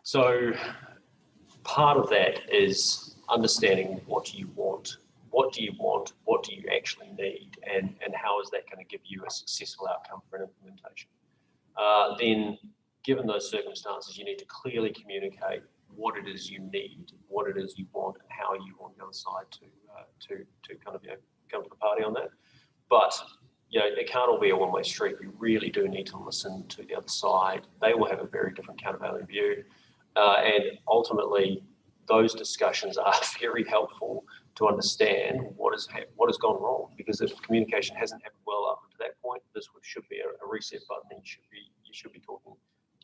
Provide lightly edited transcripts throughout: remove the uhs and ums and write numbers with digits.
So part of that is understanding what do you want, what do you actually need, and how is that going to give you a successful outcome for an implementation. Then, given those circumstances, you need to clearly communicate what it is you need, what it is you want, and how you want the other side to kind of come to the party on that. But it can't all be a one-way street. You really do need to listen to the other side. They will have a very different countervailing view, and ultimately, those discussions are very helpful to understand what has gone wrong. Because if communication hasn't happened well up to that point, this should be a reset button. And you should be talking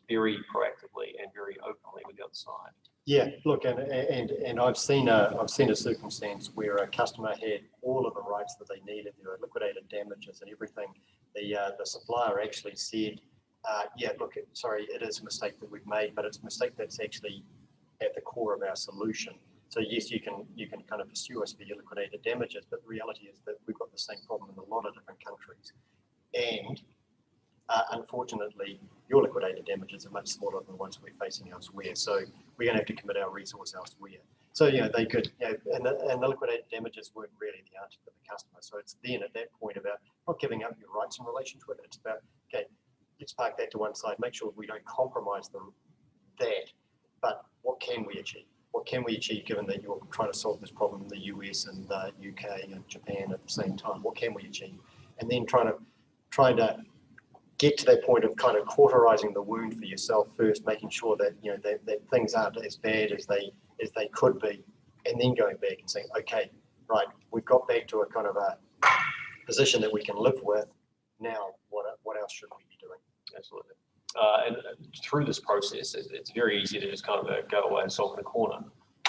very proactively and very openly with the other side. Yeah, look, and I've seen a circumstance where a customer had all of the rights that they needed. There were liquidated damages and everything. The supplier actually said, "Yeah, look, sorry, it is a mistake that we've made, but it's a mistake that's actually at the core of our solution. So yes, you can kind of pursue us for your liquidated damages, but the reality is that we've got the same problem in a lot of different countries, and unfortunately, your liquidated damages are much smaller than the ones we're facing elsewhere. So we're going to have to commit our resource elsewhere." So they could, and the liquidated damages weren't really the answer for the customer. So it's then at that point about not giving up your rights in relation to it. It's about, okay, let's park that to one side, make sure we don't compromise that. But what can we achieve? What can we achieve given that you're trying to solve this problem in the US and the UK and Japan at the same time? What can we achieve? And then trying to get to that point of kind of cauterizing the wound for yourself first, making sure that that things aren't as bad as they could be, and then going back and saying, okay, right, we've got back to a kind of a position that we can live with. Now, what else should we be doing? Absolutely. And through this process, it's very easy to just kind of go away and sulk in a corner.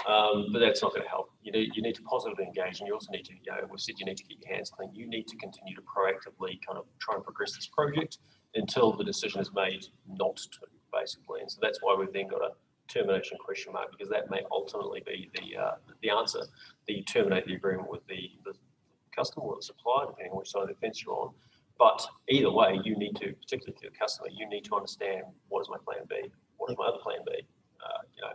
But that's not going to help. You need to positively engage, and you also need to, we've said you need to keep your hands clean. You need to continue to proactively kind of try and progress this project until the decision is made not to, basically. And so that's why we've then got a termination question mark, because that may ultimately be the answer, that you terminate the agreement with the customer or the supplier, depending on which side of the fence you're on. But either way, you need to, particularly to the customer, you need to understand, what is my plan B? What is my other plan B?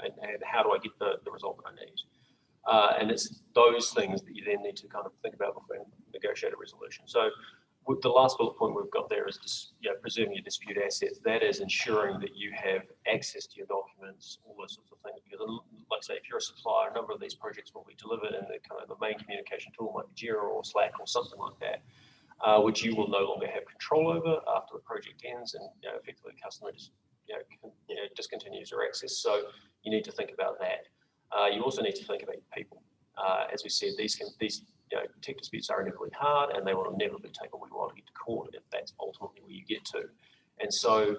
And how do I get the result that I need? And it's those things that you then need to kind of think about before you negotiate a resolution. So with the last bullet point we've got there is preserving your dispute assets. That is ensuring that you have access to your documents, all those sorts of things. Because, like I say, if you're a supplier, a number of these projects will be delivered, and the kind of the main communication tool might be Jira or Slack or something like that, which you will no longer have control over after the project ends, and effectively the customer just discontinues their access. So you need to think about that. You also need to think about your people. As we said, these tech disputes are inevitably hard, and they will inevitably take a wee while to get to court if that's ultimately where you get to. And so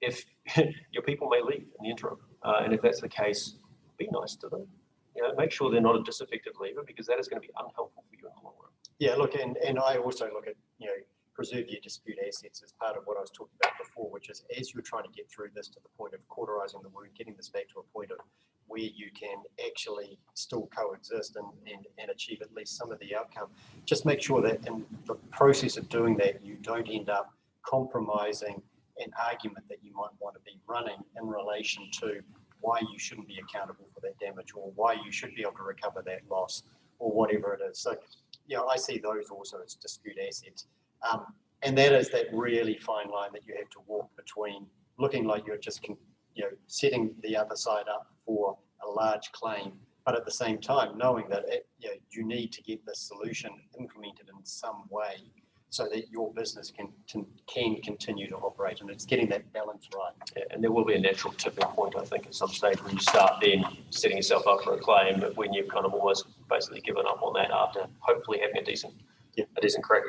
if your people may leave in the interim, and if that's the case, be nice to them. Make sure they're not a disaffected leaver, because that is going to be unhelpful for you in the long run. Yeah, look, and I also look at, preserve your dispute assets as part of what I was talking about before, which is as you're trying to get through this to the point of cauterizing the wound, getting this back to a point of where you can actually still coexist and achieve at least some of the outcome. Just make sure that in the process of doing that, you don't end up compromising an argument that you might want to be running in relation to why you shouldn't be accountable for that damage, or why you should be able to recover that loss, or whatever it is. So, I see those also as dispute assets. And that is that really fine line that you have to walk between looking like you're just, setting the other side up for a large claim, but at the same time knowing that you need to get this solution implemented in some way so that your business can continue to operate, and it's getting that balance right. Yeah, and there will be a natural tipping point, I think, at some stage when you start then setting yourself up for a claim, when you've kind of almost basically given up on that after hopefully having a decent crack.